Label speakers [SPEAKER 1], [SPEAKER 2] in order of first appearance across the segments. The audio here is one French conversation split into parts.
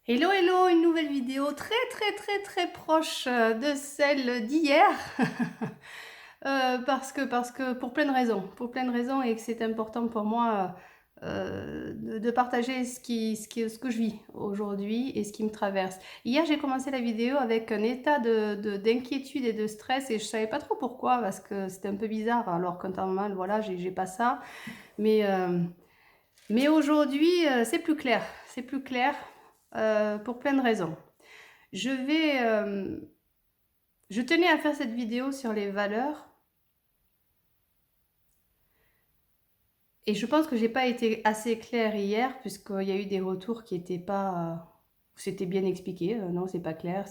[SPEAKER 1] Hello, hello, une nouvelle vidéo très proche de celle d'hier. Parce que pour plein de raisons et que c'est important pour moi de partager ce que je vis aujourd'hui et ce qui me traverse. Hier, j'ai commencé la vidéo avec un état d'inquiétude et de stress et je savais pas trop pourquoi parce que c'était un peu bizarre. Alors qu'en temps normal, voilà, j'ai pas ça. Mais, euh, mais aujourd'hui, c'est plus clair pour plein de raisons. Je vais, je tenais à faire cette vidéo sur les valeurs et je pense que j'ai pas été assez claire hier puisqu'il y a eu des retours qui étaient pas, c'était bien expliqué. Non, c'est pas clair,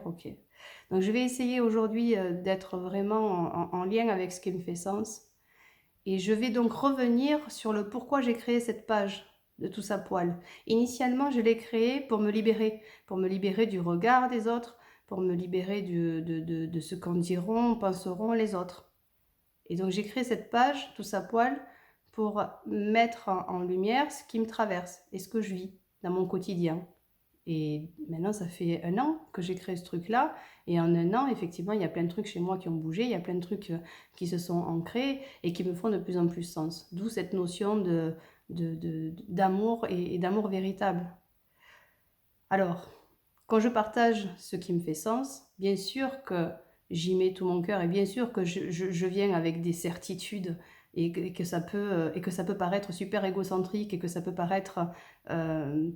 [SPEAKER 1] ok. Donc je vais essayer aujourd'hui d'être vraiment en lien avec ce qui me fait sens et je vais donc revenir sur le pourquoi j'ai créé cette page de Tous à poil. Initialement, je l'ai créée pour me libérer du regard des autres, pour me libérer de ce qu'en diront, penseront les autres. Et donc j'ai créé cette page, Tous à poil, pour mettre en lumière ce qui me traverse et ce que je vis dans mon quotidien. Et maintenant, ça fait un an que j'ai créé ce truc-là. Et en un an, effectivement, il y a plein de trucs chez moi qui ont bougé. Il y a plein de trucs qui se sont ancrés et qui me font de plus en plus sens. D'où cette notion d'amour et d'amour véritable. Alors, quand je partage ce qui me fait sens, bien sûr que j'y mets tout mon cœur et bien sûr que je viens avec des certitudes et que ça peut paraître super égocentrique et que ça peut paraître euh,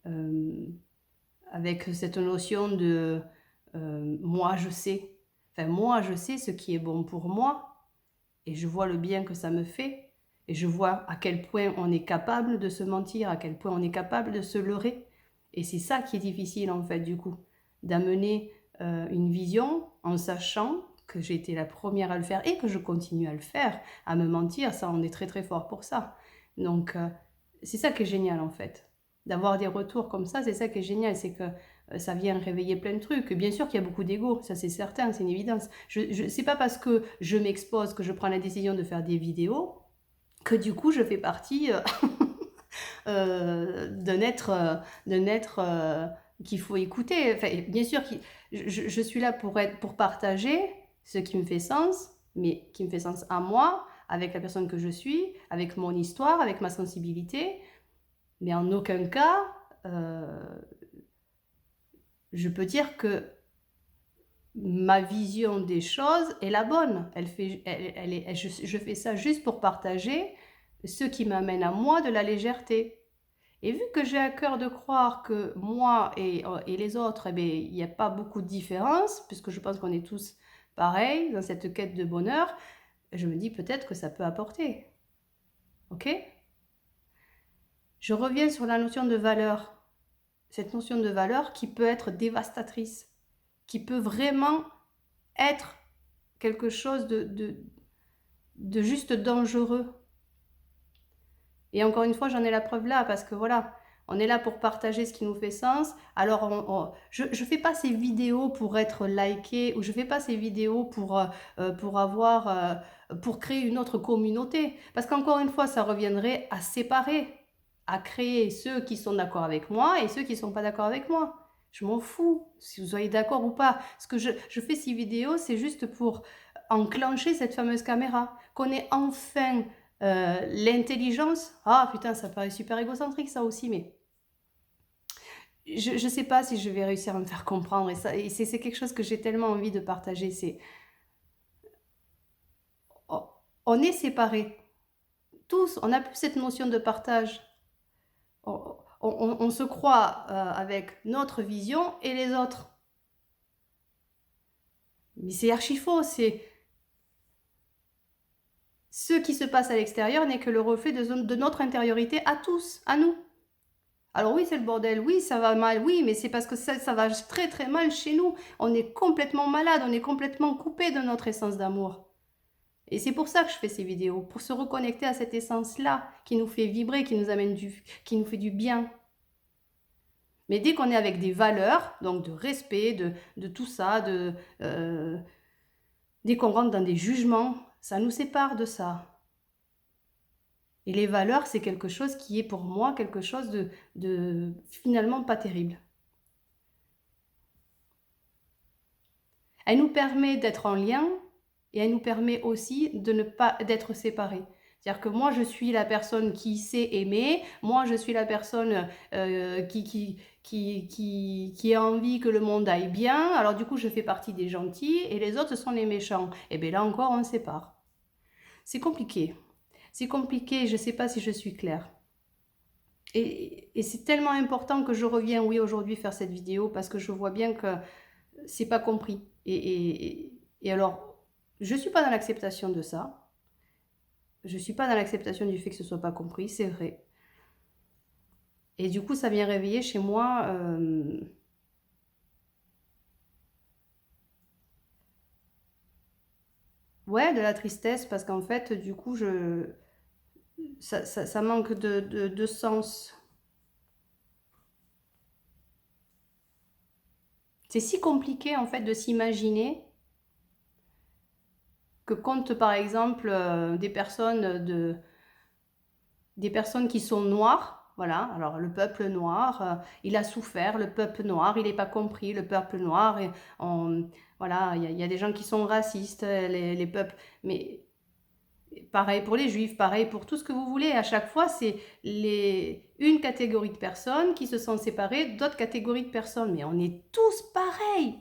[SPEAKER 1] euh, avec cette notion de moi je sais. Enfin, moi je sais ce qui est bon pour moi et je vois le bien que ça me fait et je vois à quel point on est capable de se mentir, à quel point on est capable de se leurrer. Et c'est ça qui est difficile en fait du coup, d'amener une vision en sachant que j'ai été la première à le faire et que je continue à le faire, à me mentir, ça on est très fort pour ça. Donc c'est ça qui est génial en fait. D'avoir des retours comme ça, c'est ça qui est génial, c'est que ça vient réveiller plein de trucs. Bien sûr qu'il y a beaucoup d'ego, ça c'est certain, c'est une évidence. C'est pas parce que je m'expose, que je prends la décision de faire des vidéos, que du coup je fais partie d'un être qu'il faut écouter. Enfin, bien sûr, je suis là pour partager ce qui me fait sens, mais qui me fait sens à moi, avec la personne que je suis, avec mon histoire, avec ma sensibilité. Mais en aucun cas, euh, je peux dire que ma vision des choses est la bonne. Je fais ça juste pour partager ce qui m'amène à moi de la légèreté. Et vu que j'ai à cœur de croire que moi et les autres, eh bien, il n'y a pas beaucoup de différence, puisque je pense qu'on est tous pareils dans cette quête de bonheur, je me dis peut-être que ça peut apporter. Ok? Je reviens sur la notion de valeur. Cette notion de valeur qui peut être dévastatrice, qui peut vraiment être quelque chose de juste dangereux. Et encore une fois, j'en ai la preuve là, parce que voilà, on est là pour partager ce qui nous fait sens. Alors, je ne fais pas ces vidéos pour être liké, ou je ne fais pas ces vidéos pour créer une autre communauté. Parce qu'encore une fois, ça reviendrait à séparer, à créer ceux qui sont d'accord avec moi et ceux qui ne sont pas d'accord avec moi. Je m'en fous si vous soyez d'accord ou pas. Ce que je fais ces vidéos, c'est juste pour enclencher cette fameuse caméra, qu'on ait enfin l'intelligence, ah putain, ça paraît super égocentrique ça aussi, mais je ne sais pas si je vais réussir à me faire comprendre. Et c'est quelque chose que j'ai tellement envie de partager. C'est on est séparés. Tous, on n'a plus cette notion de partage. On se croit avec notre vision et les autres. Mais c'est archi faux. C'est ce qui se passe à l'extérieur n'est que le reflet de notre intériorité à tous, à nous. Alors oui, c'est le bordel, oui, ça va mal, oui, mais c'est parce que ça va très mal chez nous. On est complètement malade, on est complètement coupé de notre essence d'amour. Et c'est pour ça que je fais ces vidéos, pour se reconnecter à cette essence-là, qui nous fait vibrer, qui nous fait du bien. Mais dès qu'on est avec des valeurs, donc de respect, de tout ça, dès qu'on rentre dans des jugements, ça nous sépare de ça. Et les valeurs, c'est quelque chose qui est pour moi quelque chose de finalement pas terrible. Elle nous permet d'être en lien et elle nous permet aussi de ne pas d'être séparés. C'est-à-dire que moi, je suis la personne qui sait aimer, moi, je suis la personne qui a envie que le monde aille bien, alors du coup, je fais partie des gentils et les autres sont les méchants. Et bien là encore, on se sépare. C'est compliqué. C'est compliqué, je ne sais pas si je suis claire. Et c'est tellement important que je reviens, oui, aujourd'hui faire cette vidéo parce que je vois bien que c'est pas compris. Et alors, je suis pas dans l'acceptation de ça. Je suis pas dans l'acceptation du fait que ce soit pas compris, c'est vrai. Et du coup, ça vient réveiller chez moi ouais, de la tristesse parce qu'en fait, du coup, ça manque de sens. C'est si compliqué en fait de s'imaginer que compte par exemple des personnes qui sont noires, voilà, alors le peuple noir, il a souffert, le peuple noir, il n'est pas compris, le peuple noir, et voilà, il y a des gens qui sont racistes, les peuples, mais pareil pour les juifs, pareil pour tout ce que vous voulez, à chaque fois c'est une catégorie de personnes qui se sont séparées d'autres catégories de personnes, mais on est tous pareils.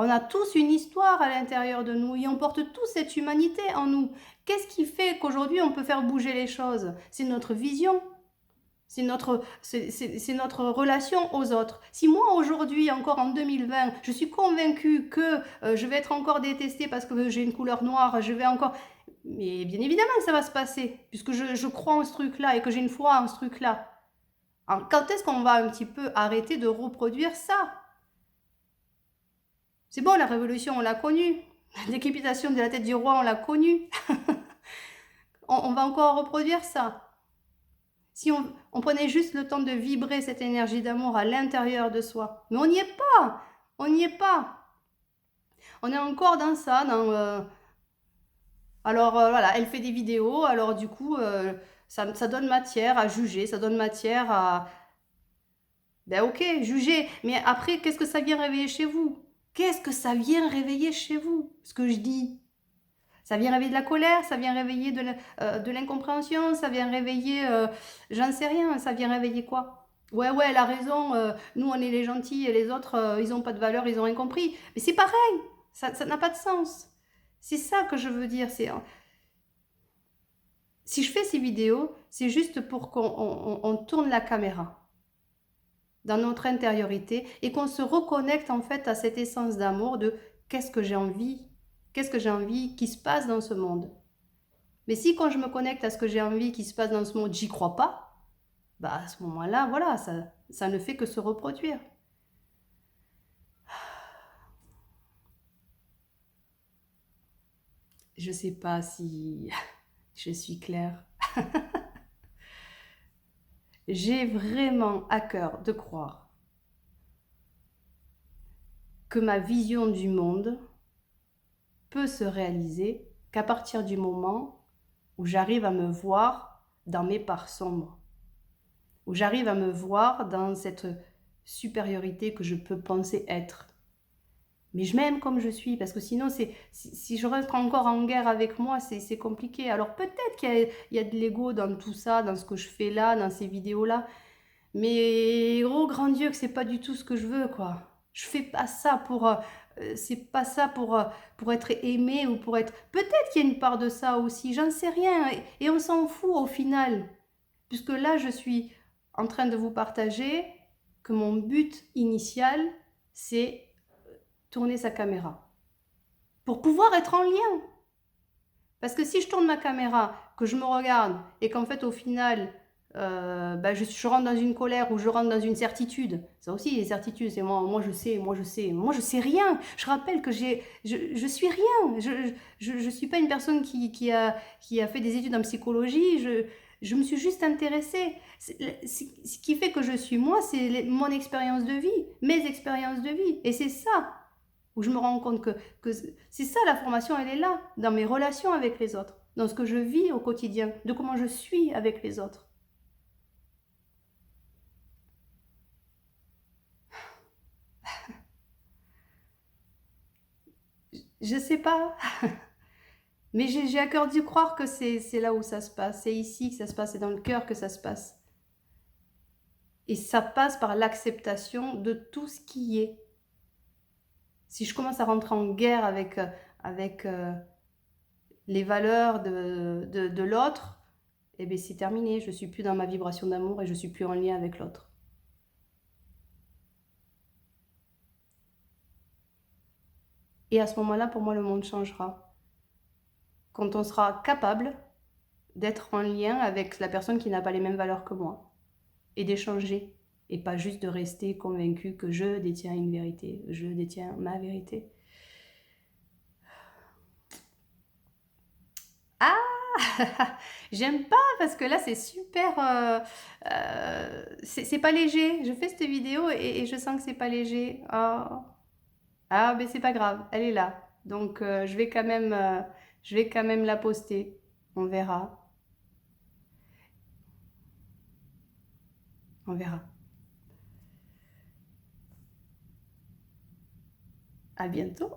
[SPEAKER 1] On a tous une histoire à l'intérieur de nous et on porte tous cette humanité en nous. Qu'est-ce qui fait qu'aujourd'hui on peut faire bouger les choses? C'est notre vision, c'est notre relation aux autres. Si moi aujourd'hui, encore en 2020, je suis convaincue que je vais être encore détestée parce que j'ai une couleur noire, je vais encore... Mais bien évidemment que ça va se passer, puisque je crois en ce truc-là et que j'ai une foi en ce truc-là. Quand est-ce qu'on va un petit peu arrêter de reproduire ça? C'est bon, la révolution, on l'a connue. La décapitation de la tête du roi, on l'a connue. On va encore reproduire ça. Si on prenait juste le temps de vibrer cette énergie d'amour à l'intérieur de soi. Mais on n'y est pas. On n'y est pas. On est encore dans ça. Alors voilà, elle fait des vidéos. Alors du coup, ça donne matière à juger. Ça donne matière à... Ben ok, juger. Mais après, qu'est-ce que ça vient réveiller chez vous? Qu'est-ce que ça vient réveiller chez vous? Ce que je dis. Ça vient réveiller de la colère, ça vient réveiller de l'incompréhension, ça vient réveiller, j'en sais rien, ça vient réveiller quoi? Ouais, ouais, elle a raison, nous on est les gentils et les autres, ils n'ont pas de valeur, ils n'ont rien compris. Mais c'est pareil, ça n'a pas de sens. C'est ça que je veux dire. Si je fais ces vidéos, c'est juste pour qu'on tourne la caméra dans notre intériorité et qu'on se reconnecte en fait à cette essence d'amour de qu'est-ce que j'ai envie, qu'est-ce que j'ai envie qui se passe dans ce monde. Mais si quand je me connecte à ce que j'ai envie qui se passe dans ce monde, j'y crois pas, bah à ce moment-là, voilà, ça ne fait que se reproduire. Je sais pas si je suis claire. J'ai vraiment à cœur de croire que ma vision du monde peut se réaliser qu'à partir du moment où j'arrive à me voir dans mes parts sombres, où j'arrive à me voir dans cette supériorité que je peux penser être. Mais je m'aime comme je suis, parce que sinon, si je reste encore en guerre avec moi, c'est compliqué. Alors peut-être qu'il y a de l'ego dans tout ça, dans ce que je fais là, dans ces vidéos-là, mais oh grand Dieu que c'est pas du tout ce que je veux, quoi. Je fais pas ça c'est pas ça pour être aimé ou pour être... Peut-être qu'il y a une part de ça aussi, j'en sais rien, et on s'en fout au final, puisque là, je suis en train de vous partager que mon but initial, c'est tourner sa caméra. Pour pouvoir être en lien. Parce que si je tourne ma caméra, que je me regarde, et qu'en fait au final, je rentre dans une colère ou je rentre dans une certitude. Ça aussi, les certitudes, c'est moi je sais, moi je sais rien. Je rappelle que je suis rien. Je suis pas une personne qui a fait des études en psychologie. Je me suis juste intéressée. Ce qui fait que je suis moi, c'est mon expérience de vie, mes expériences de vie. Et c'est ça où je me rends compte que c'est ça, la formation, elle est là, dans mes relations avec les autres, dans ce que je vis au quotidien, de comment je suis avec les autres. Je sais pas, mais j'ai à cœur d'y croire que c'est là où ça se passe. C'est ici que ça se passe, c'est dans le cœur que ça se passe. Et ça passe par l'acceptation de tout ce qui est. Si je commence à rentrer en guerre avec les valeurs de l'autre, eh bien c'est terminé. Je suis plus dans ma vibration d'amour et je suis plus en lien avec l'autre. Et à ce moment-là, pour moi, le monde changera. Quand on sera capable d'être en lien avec la personne qui n'a pas les mêmes valeurs que moi et d'échanger et pas juste de rester convaincu que je détiens une vérité, je détiens ma vérité. Ah, j'aime pas parce que là c'est super, c'est pas léger. Je fais cette vidéo et je sens que c'est pas léger. Oh. Ah, mais c'est pas grave, elle est là. Donc je vais quand même la poster. On verra, on verra. À bientôt.